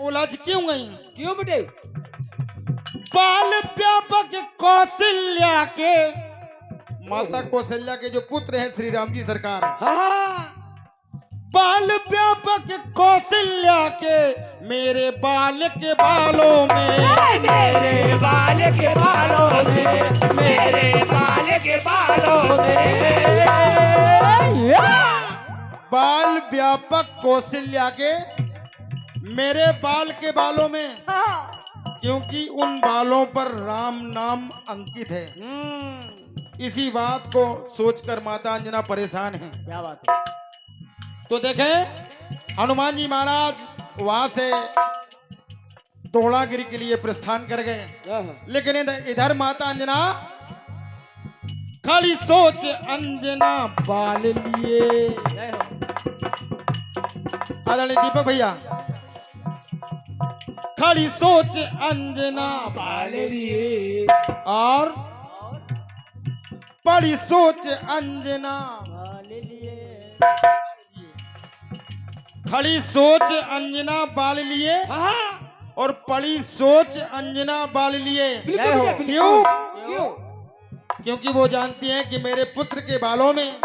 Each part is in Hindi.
उलझ क्यों गई? क्यों बेटे? बाल व्यापक कौशल्या के, माता कौशल्या के जो पुत्र है श्री राम जी सरकार, हाँ बाल व्यापक कौशल्या के मेरे बाल के बालों में, मेरे बाल के बालों से, मेरे बाल के बालों से। बाल व्यापक कौशल्या के मेरे बाल के बालों में, क्योंकि उन बालों पर राम नाम अंकित है। इसी बात को सोचकर माता अंजना परेशान है। क्या बात है? तो देखें हनुमान जी महाराज वहां से तोड़ागिरी के लिए प्रस्थान कर गए, लेकिन इधर माता अंजना खाली सोच अंजना बाल लिए। आदरणीय दीपक भैया, खाली सोच अंजना बाल लिए और बड़ी सोच अंजना बाल लिए। खड़ी सोच अंजना बाल लिए और पड़ी सोच अंजना बाल लिए। क्यों? क्यों? क्योंकि वो जानती हैं कि मेरे पुत्र के बालों में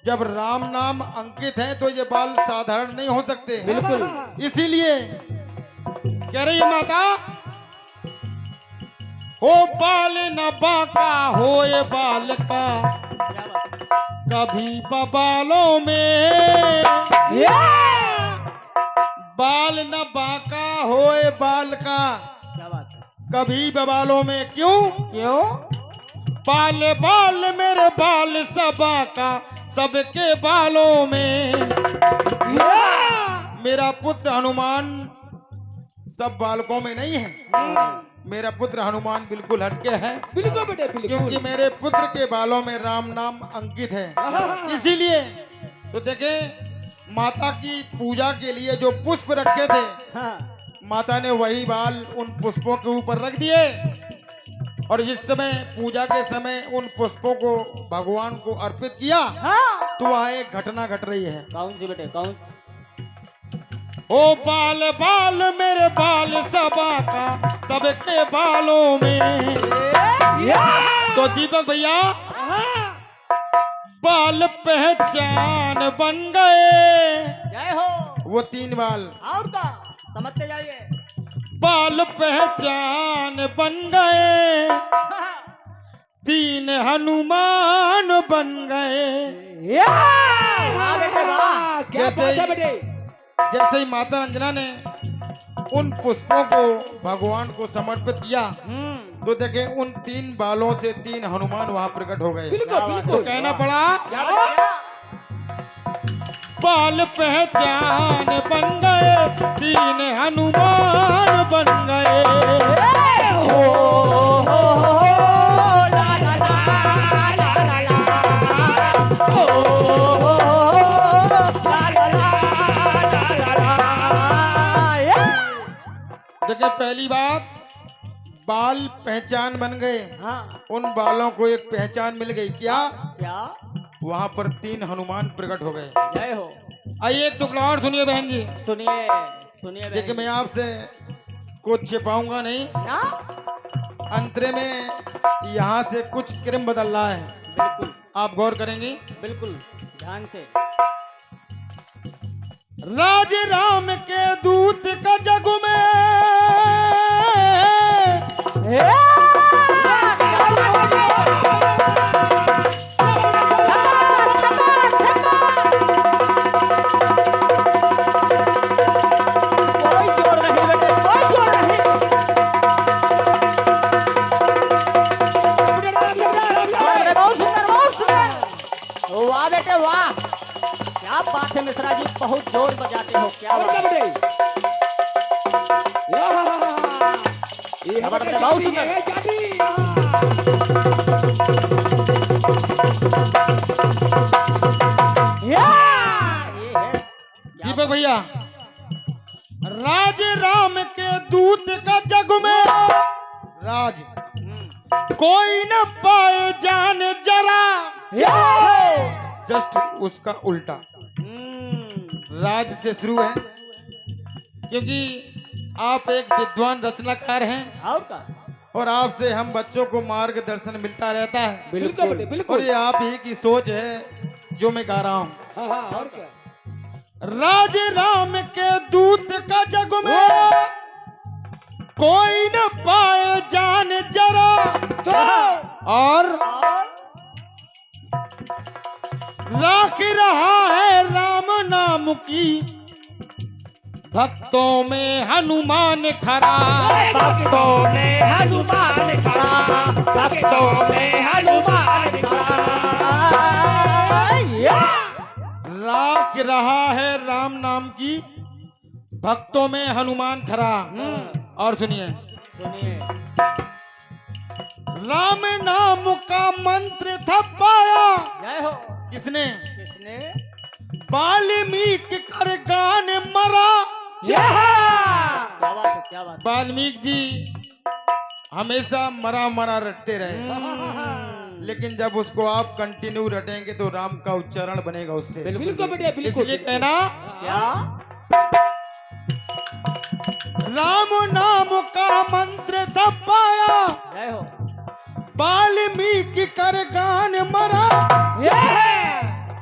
जब राम नाम अंकित है तो ये बाल साधारण नहीं हो सकते। बिल्कुल। इसीलिए कह रही है माता, हो बाल न बाका होए बाल का कभी बबालों में, बाल न बाका होए बाल का क्या बात है? कभी बबालों में। क्यों? क्यों? बाल बाल मेरे बाल सबा का सबके बालों में। मेरा पुत्र हनुमान सब बालकों में नहीं है, मेरा पुत्र हनुमान बिल्कुल हटके है। बिल्कुल बेटे बिल्कुल। क्योंकि मेरे पुत्र के बालों में राम नाम अंकित है। इसीलिए तो देखे माता की पूजा के लिए जो पुष्प रखे थे, माता ने वही बाल उन पुष्पों के ऊपर रख दिए। और जिस समय पूजा के समय उन पुष्पों को भगवान को अर्पित किया, तो वहाँ एक घटना घट रही है। कौन सी बेटे? कौन? ओ बाल बाल मेरे बाल सबा का सबके बालों में। तो दीपक भैया बाल पहचान बन गए। जय हो। वो 3 बाल और का समझते जाइए। बाल पहचान बन गए, 3 हनुमान बन गए। वाह बेटे वाह, क्या बात है बेटे। जैसे ही माता अंजना ने उन पुष्पों को भगवान को समर्पित किया, तो देखे उन 3 बालों से 3 हनुमान वहां प्रकट हो गए। तो कहना पड़ा बाल पहचान बन गए, 3 हनुमान बन गए। ला ला ला ला ला देखिए पहली बात, बाल पहचान बन गए। उन बालों को एक पहचान मिल गई। क्या? वहाँ पर 3 हनुमान प्रकट हो गए। जय हो। आइए एक टुकड़ा और सुनिए बहन जी। सुनिए सुनिए। देखिए मैं आपसे कुछ छिपाऊंगा नहीं, अंतरे में यहाँ से कुछ क्रम बदल रहा है। बिल्कुल। आप गौर करेंगी? बिल्कुल ध्यान से। राज राम के दूत का जग में बात है मिश्रा जी, बहुत जोर बजाते हो। क्या बेटे? बहुत सुंदर। दीपक भैया, राज राम के दूत का जग में राज कोई न पाए जान जरा, जस्ट उसका उल्टा। राज से शुरू है, क्योंकि आप एक विद्वान रचनाकार हैं और का और आपसे हम बच्चों को मार्गदर्शन मिलता रहता है बिल्कुल बेटे और बिल्कुल। ये आप ही की सोच है जो मैं गा रहा हूँ। हाँ हाँ और क्या। राज राम के दूत का जग में कोई न पाए जान जरा तो और राख रहा है राम नाम की भक्तों में हनुमान खरा। भक्तों में हनुमान खड़ा, भक्तों में हनुमान खड़ा। राख रहा है राम नाम की भक्तों में हनुमान खरा। और सुनिए सुनिए राम नाम का मंत्र था पाया जय हो किसने? किसने वाल्मीकि कर गान मरा। क्या बात है क्या बात वाल्मीकि जी हमेशा मरा मरा रटते रहे, लेकिन जब उसको आप कंटिन्यू रटेंगे तो राम का उच्चारण बनेगा उससे। बिल्कुल बेटे बिल्कुल। इसलिए कहना क्या राम नाम का मंत्र था पाया जय हो वाल्मीकि कर गान मरा।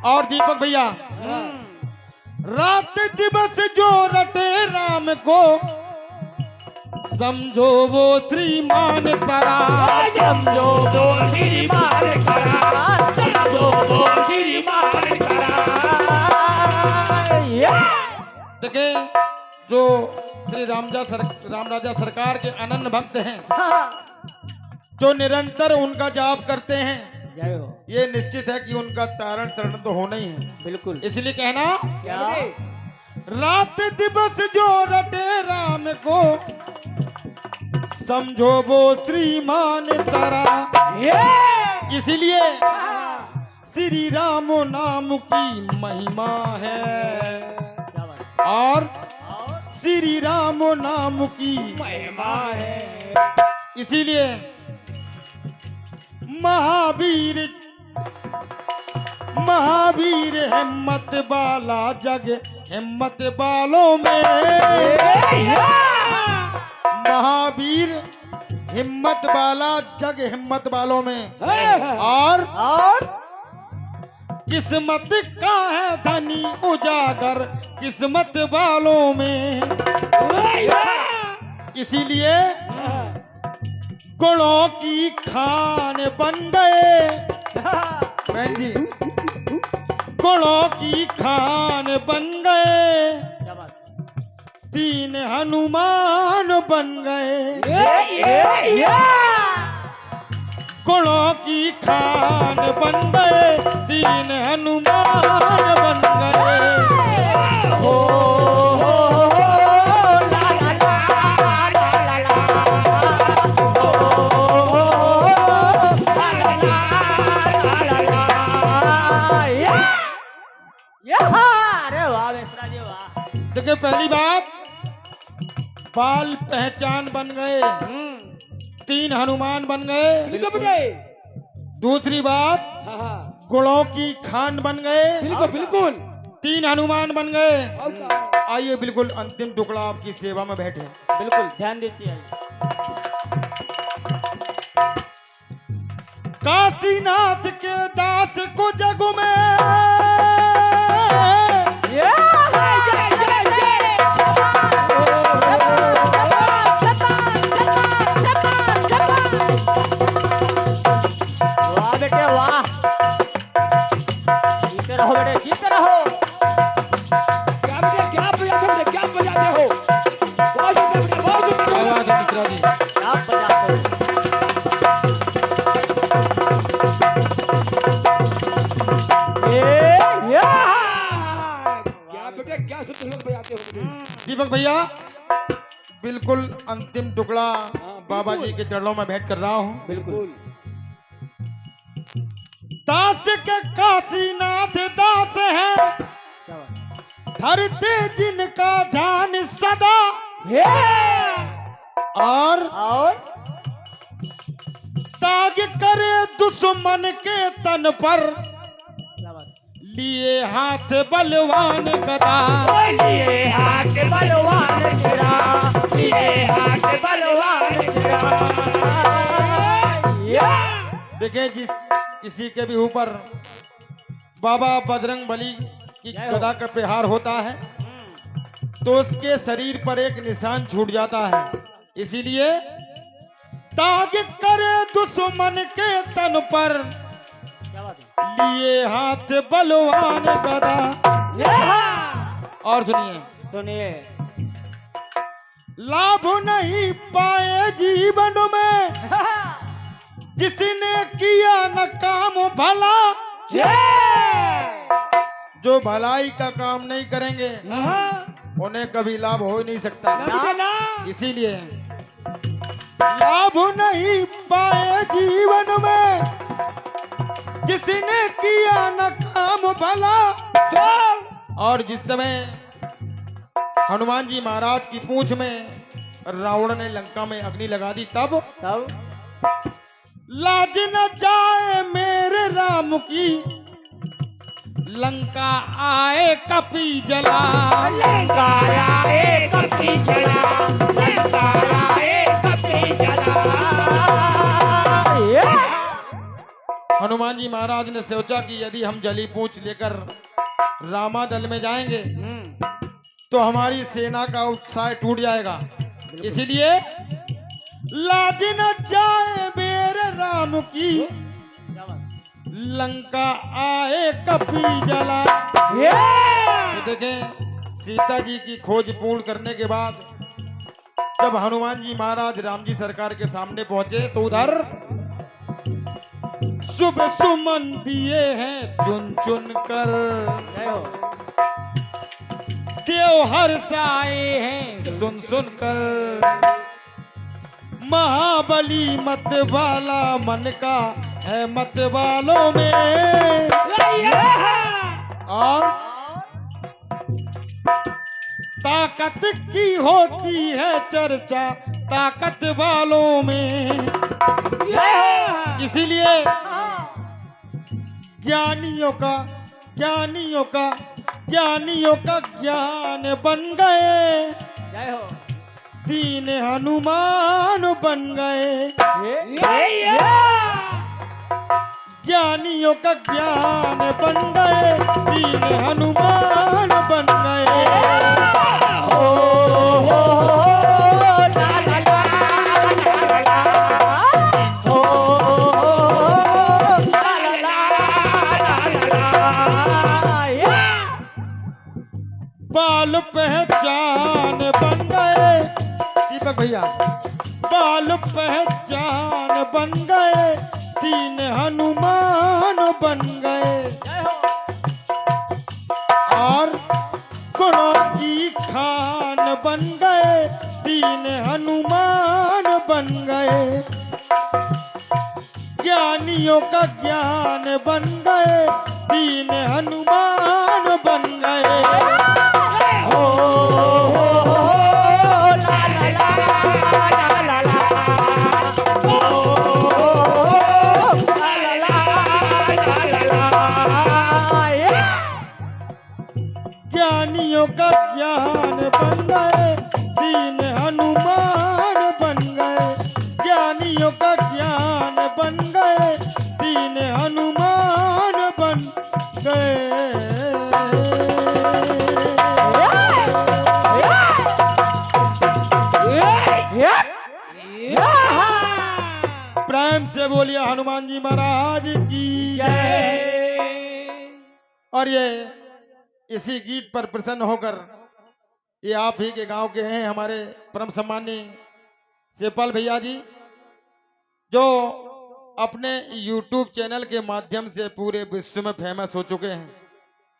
और दीपक भैया रात दिवस जो रटे राम को समझो वो श्रीमान तरा। समझो वो श्रीमान खड़ा, समझो वो श्रीमान खड़ा। देखिए जो श्री राम राजा सरकार के अनन्य भक्त हैं जो निरंतर उनका जाप करते हैं, जय हो ये निश्चित है कि उनका तारण तरण तो होना ही है। बिल्कुल इसलिए कहना क्या रात दिवस जो रटे राम को समझो वो श्रीमान तरा। इसीलिए श्री राम नाम की महिमा है क्या बात और और श्री राम नाम की महिमा है। इसीलिए महावीर महावीर हिम्मत वाला जग हिम्मत वालों में। महावीर हिम्मत वाला जग हिम्मत वालों में। और किस्मत का है धनी उजागर किस्मत वालों में। इसीलिए गुणों की खान बन गए बहन जी, गुणों की खान बन गए क्या बात तीन हनुमान बन गए। गुणों की खान बन गए तीन हनुमान बन गए। अरे वाह मिश्रा जी वाह देखिए पहली बात बाल पहचान बन गए तीन हनुमान बन गए। बिल्कुल बेटे। दूसरी बात हाँ हाँ गुणों की खान बन गए बिल्कुल बिल्कुल। तीन हनुमान बन गए। और क्या? आइए बिल्कुल अंतिम टुकड़ा आपकी सेवा में बैठे। बिल्कुल ध्यान दीजिए काशीनाथ के दास को जग में वाह बेटे वाह जीते रहो बेटे जीते रहो क्या बेटे क्या बजाते बेटे क्या बजाते हो? बहुत सुंदर बेटे बहुत सुंदर। आवाज है मिश्रा जी। क्या बजाते हो क्या बेटे क्या सुंदर बजाते हो बेटे। दीपक भैया बिल्कुल अंतिम टुकड़ा बाबा जी के चरणों में भेंट कर रहा हूँ। बिल्कुल। दास के काशीनाथ दास है क्या बात धरते जिनका ध्यान सदा। और ताग करे दुश्मन के तन पर क्या बात लिए हाथ बलवान गदा, लिए हाथ बलवान तेरा, लिए हाथ बलवान तेरा। देखें जिस किसी के भी ऊपर बाबा बजरंग बली की जय हो। गदा का प्रहार होता है तो उसके शरीर पर एक निशान छूट जाता है। इसीलिए ताज करे दुश्मन के तन पर, क्या बात है? लिए हाथ बलवान गदा। और सुनिए, सुनिए। लाभ नहीं पाए जीवन में जिसने किया न काम भला, जो भलाई का काम नहीं करेंगे उन्हें कभी लाभ हो ही नहीं सकता। इसीलिए लाभ नहीं पाए जीवन में जिसने किया न काम भला। और जिस समय हनुमान जी महाराज की पूंछ में रावण ने लंका में अग्नि लगा दी तब लाज न जाए मेरे राम की, लंका आए कपी जला। लंका आए कपी जला, लंका आए कपी जला। हनुमान जी महाराज ने सोचा कि यदि हम जली पूंछ लेकर रामादल में जाएंगे तो हमारी सेना का उत्साह टूट जाएगा। इसीलिए लाज न जाए मेरे राम की, क्या बात? लंका आए कपी जला। तो देखें सीता जी की खोज पूर्ण करने के बाद जब हनुमान जी महाराज राम जी सरकार के सामने पहुंचे तो उधर शुभ सुमन दिए हैं चुन चुन कर, जय हो। देव हर्षाए हैं सुन सुन कर। महाबली मत वाला मन का है मत वालों में, और ताकत की होती है चर्चा ताकत वालों में। इसीलिए ज्ञानियों का ज्ञान बन गए, जय हो। तीन हनुमान बन गए। ज्ञानियों का ज्ञान बन गए, तीन हनुमान बन गए। बाल पहचान बन गए, दीपक भैया बाल पहचान बन गए, तीन हनुमान बन गए। और गुणों की खान बन गए, तीन हनुमान बन गए। ज्ञानियों का ज्ञान बन गए, तीन हनुमान बन गए। ज्ञानियों का ज्ञान बन गए, तीन हनुमान बन गए। ज्ञानियों का ज्ञान बन गए, तीन हनुमान बन गए। प्रेम से बोलिए हनुमान जी महाराज की जय। और ये इसी गीत पर प्रसन्न होकर ये आप ही के गांव के हैं हमारे परम सम्मानीय सेपाल भैया जी, जो अपने YouTube चैनल के माध्यम से पूरे विश्व में फेमस हो चुके हैं,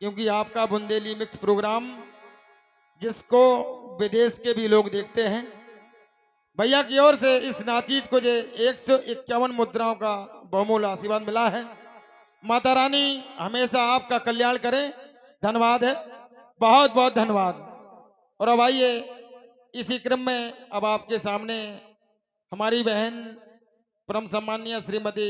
क्योंकि आपका बुंदेली मिक्स प्रोग्राम जिसको विदेश के भी लोग देखते हैं। भैया की ओर से इस नाचीज को जो 151 मुद्राओं का बहुमूल्य आशीर्वाद मिला है। माता रानी हमेशा आपका कल्याण करे। धन्यवाद है, बहुत बहुत धन्यवाद। और अब आइए इसी क्रम में अब आपके सामने हमारी बहन परम सम्मानीय श्रीमती